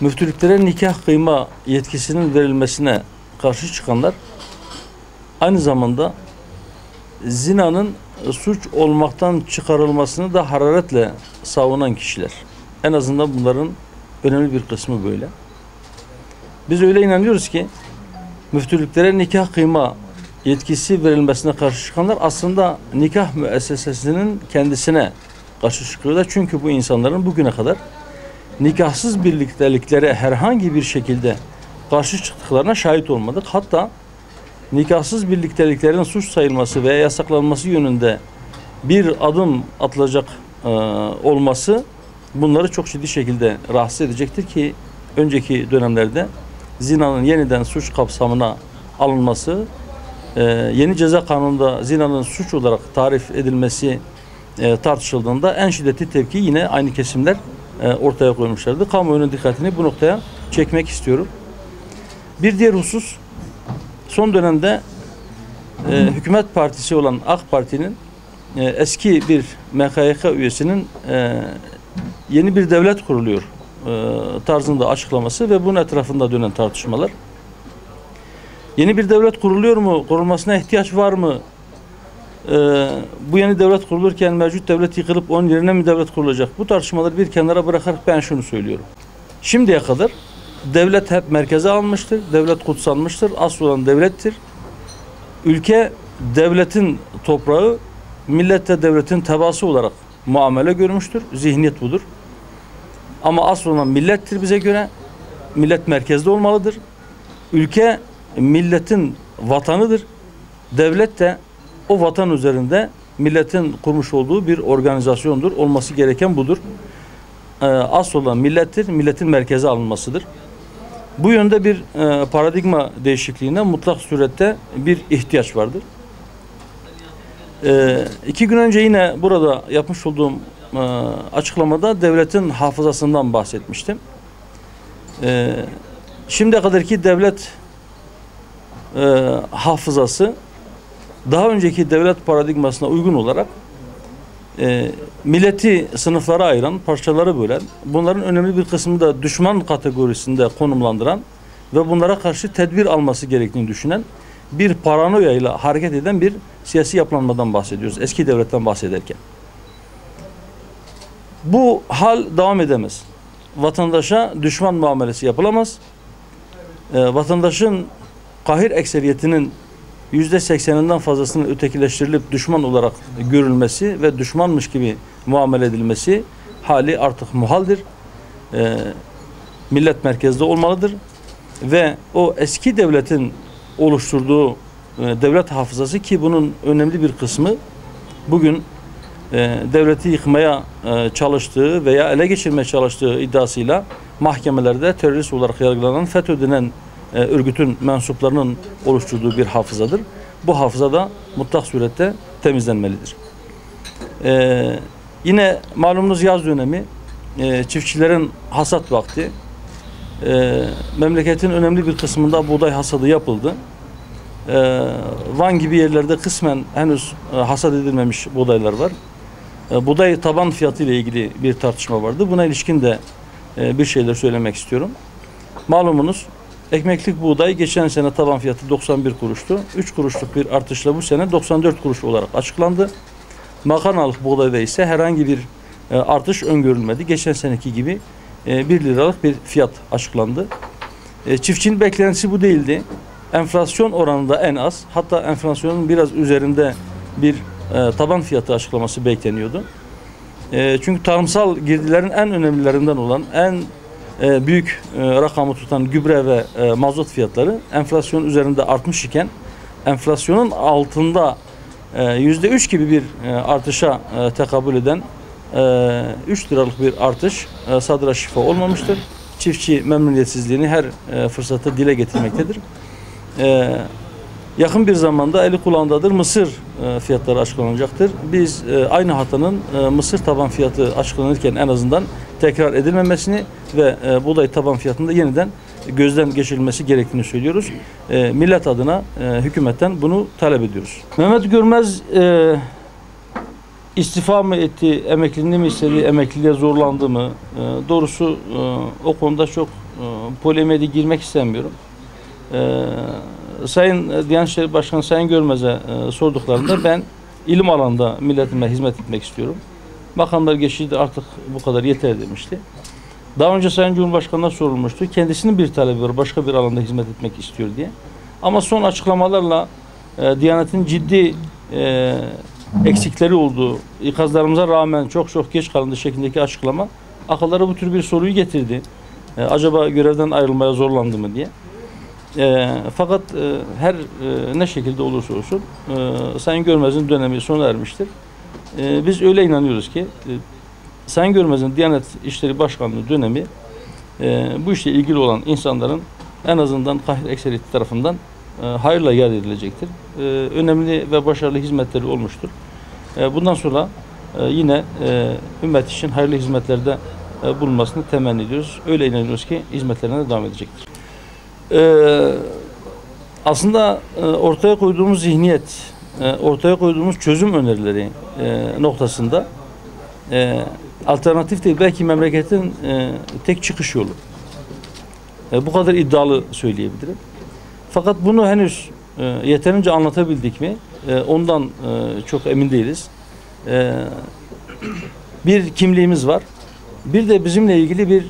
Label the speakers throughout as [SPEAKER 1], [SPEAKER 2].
[SPEAKER 1] Müftülüklere nikah kıyma yetkisinin verilmesine karşı çıkanlar, aynı zamanda zinanın suç olmaktan çıkarılmasını da hararetle savunan kişiler. En azından bunların önemli bir kısmı böyle. Biz öyle inanıyoruz ki müftülüklere nikah kıyma yetkisi verilmesine karşı çıkanlar aslında nikah müessesesinin kendisine karşı çıkıyorlar. Çünkü bu insanların bugüne kadar nikahsız birlikteliklere herhangi bir şekilde karşı çıktıklarına şahit olmadık. Hatta nikahsız birlikteliklerin suç sayılması veya yasaklanması yönünde bir adım atılacak olması bunları çok ciddi şekilde rahatsız edecektir ki önceki dönemlerde zinanın yeniden suç kapsamına alınması, yeni ceza kanununda zinanın suç olarak tarif edilmesi tartışıldığında en şiddetli tepki yine aynı kesimler ortaya koymuşlardı. Kamuoyunun dikkatini bu noktaya çekmek istiyorum. Bir diğer husus, son dönemde hükümet partisi olan AK Parti'nin eski bir MKYK üyesinin yeni bir devlet kuruluyor tarzında açıklaması ve bunun etrafında dönen tartışmalar. Yeni bir devlet kuruluyor mu? Kurulmasına ihtiyaç var mı? Bu yeni devlet kurulurken mevcut devlet yıkılıp onun yerine mi devlet kurulacak? Bu tartışmaları bir kenara bırakarak ben şunu söylüyorum. Şimdiye kadar devlet hep merkeze alınmıştır. Devlet kutsanmıştır. Asıl olan devlettir. Ülke devletin toprağı, millet de devletin tebaası olarak muamele görmüştür. Zihniyet budur. Ama asıl olan millettir bize göre. Millet merkezde olmalıdır. Ülke milletin vatanıdır. Devlet de o vatan üzerinde milletin kurmuş olduğu bir organizasyondur. Olması gereken budur. Asıl olan millettir. Milletin merkeze alınmasıdır. Bu yönde bir paradigma değişikliğine mutlak surette bir ihtiyaç vardır. 2 gün önce yine burada yapmış olduğum açıklamada devletin hafızasından bahsetmiştim. Şimdiye kadarki devlet hafızası daha önceki devlet paradigmasına uygun olarak milleti sınıflara ayıran, parçalara bölen, bunların önemli bir kısmını da düşman kategorisinde konumlandıran ve bunlara karşı tedbir alması gerektiğini düşünen bir paranoya ile hareket eden bir siyasi yapılanmadan bahsediyoruz. Eski devletten bahsederken. Bu hal devam edemez. Vatandaşa düşman muamelesi yapılamaz. Vatandaşın kahir ekseriyetinin %80'inden fazlasının ötekileştirilip düşman olarak görülmesi ve düşmanmış gibi muamele edilmesi hali artık muhaldir. Millet merkezde olmalıdır ve o eski devletin oluşturduğu devlet hafızası ki bunun önemli bir kısmı bugün devleti yıkmaya çalıştığı veya ele geçirmeye çalıştığı iddiasıyla mahkemelerde terörist olarak yargılanan FETÖ denen örgütün mensuplarının oluşturduğu bir hafızadır. Bu hafıza da mutlak surette temizlenmelidir. Yine malumunuz yaz dönemi, çiftçilerin hasat vakti. Memleketin önemli bir kısmında buğday hasadı yapıldı. Van gibi yerlerde kısmen henüz hasat edilmemiş buğdaylar var. Buğday taban fiyatı ile ilgili bir tartışma vardı. Buna ilişkin de bir şeyler söylemek istiyorum. Malumunuz ekmeklik buğday geçen sene taban fiyatı 91 kuruştu. 3 kuruşluk bir artışla bu sene 94 kuruş olarak açıklandı. Makarnalık buğdayda ise herhangi bir artış öngörülmedi. Geçen seneki gibi 1 liralık bir fiyat açıklandı. Çiftçinin beklentisi bu değildi. Enflasyon oranında en az, hatta enflasyonun biraz üzerinde bir taban fiyatı açıklaması bekleniyordu. Çünkü tarımsal girdilerin en önemlilerinden olan, en büyük rakamı tutan gübre ve mazot fiyatları enflasyon üzerinde artmış iken enflasyonun altında %3 gibi bir artışa tekabül eden 3 liralık bir artış sadıra şifa olmamıştır. Çiftçi memnuniyetsizliğini her fırsatta dile getirmektedir. Yakın bir zamanda eli kulağındadır mısır fiyatları açıklanacaktır. Biz aynı hatanın mısır taban fiyatı açıklanırken en azından tekrar edilmemesini ve buğday taban fiyatında yeniden gözden geçirilmesi gerektiğini söylüyoruz. Millet adına hükümetten bunu talep ediyoruz. Mehmet Görmez istifa mı etti, emekliliğini mi istedi, emekliliğe zorlandı mı? Doğrusu o konuda çok polemiğe de girmek istemiyorum. Sayın Diyanet İşleri Başkanı Sayın Görmez'e sorduklarında ben ilim alanında milletime hizmet etmek istiyorum. Makamlar geçişi de artık bu kadar yeter demişti. Daha önce Sayın Cumhurbaşkanı'na sorulmuştu. Kendisinin bir talebi var, başka bir alanda hizmet etmek istiyor diye. Ama son açıklamalarla Diyanet'in ciddi eksikleri olduğu, ikazlarımıza rağmen çok geç kalındı şeklindeki açıklama akıllara bu tür bir soruyu getirdi. Acaba görevden ayrılmaya zorlandı mı diye. Fakat her ne şekilde olursa olsun Sayın Görmez'in dönemi sona ermiştir. Biz öyle inanıyoruz ki Sayın Görmez'in Diyanet İşleri Başkanlığı dönemi bu işle ilgili olan insanların en azından kahir ekseriyeti tarafından hayırla yad edilecektir. Önemli ve başarılı hizmetleri olmuştur. Bundan sonra yine ümmet için hayırlı hizmetlerde bulunmasını temenni ediyoruz. Öyle inanıyoruz ki hizmetlerine devam edecektir. Aslında ortaya koyduğumuz zihniyet, ortaya koyduğumuz çözüm önerileri noktasında alternatif değil, belki memleketin tek çıkış yolu. Bu kadar iddialı söyleyebilirim. Fakat bunu henüz yeterince anlatabildik mi? Ondan çok emin değiliz. Bir kimliğimiz var. Bir de bizimle ilgili bir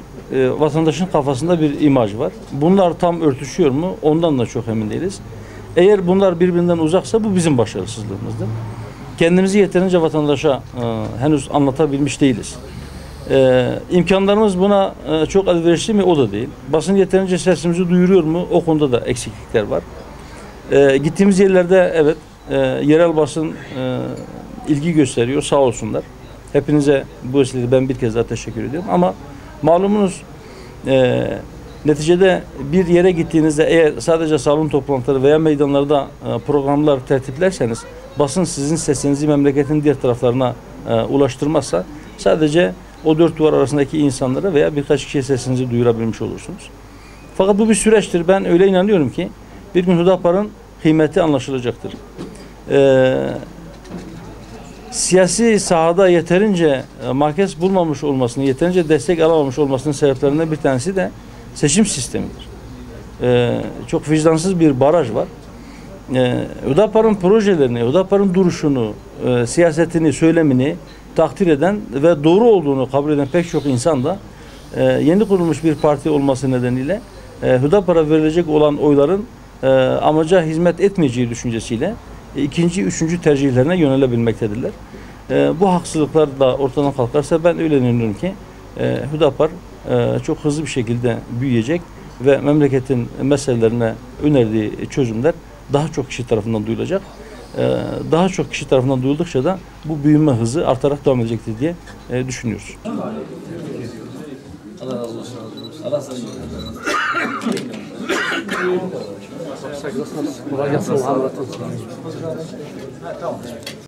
[SPEAKER 1] vatandaşın kafasında bir imaj var. Bunlar tam örtüşüyor mu? Ondan da çok emin değiliz. Eğer bunlar birbirinden uzaksa bu bizim başarısızlığımızdır. Kendimizi yeterince vatandaşa henüz anlatabilmiş değiliz. İmkanlarımız buna çok elverişli mi? O da değil. Basın yeterince sesimizi duyuruyor mu? O konuda da eksiklikler var. Gittiğimiz yerlerde evet yerel basın ilgi gösteriyor. Sağ olsunlar. Hepinize bu vesileyle ben bir kez daha teşekkür ediyorum. Ama malumunuz neticede bir yere gittiğinizde eğer sadece salon toplantıları veya meydanlarda programlar tertiplerseniz basın sizin sesinizi memleketin diğer taraflarına ulaştırmazsa sadece o dört duvar arasındaki insanlara veya birkaç kişiye sesinizi duyurabilmiş olursunuz. Fakat bu bir süreçtir. Ben öyle inanıyorum ki bir gün Hüdapar'ın kıymeti anlaşılacaktır. Siyasi sahada yeterince merkez bulmamış olmasını, yeterince destek alamamış olmasının sebeplerinden bir tanesi de seçim sistemidir. Çok vicdansız bir baraj var. Hüdapar'ın projelerini, Hüdapar'ın duruşunu, siyasetini, söylemini takdir eden ve doğru olduğunu kabul eden pek çok insan da yeni kurulmuş bir parti olması nedeniyle Hüdapar'a verilecek olan oyların amaca hizmet etmeyeceği düşüncesiyle ikinci, üçüncü tercihlerine yönelebilmektedirler. Bu haksızlıklar da ortadan kalkarsa ben öyle inanıyorum ki Hüdapar çok hızlı bir şekilde büyüyecek ve memleketin meselelerine önerdiği çözümler daha çok kişi tarafından duyulacak. Daha çok kişi tarafından duyuldukça da bu büyüme hızı artarak devam edecektir diye düşünüyoruz. Allah razı olsun. Allah razı olsun. Kolay gelsin.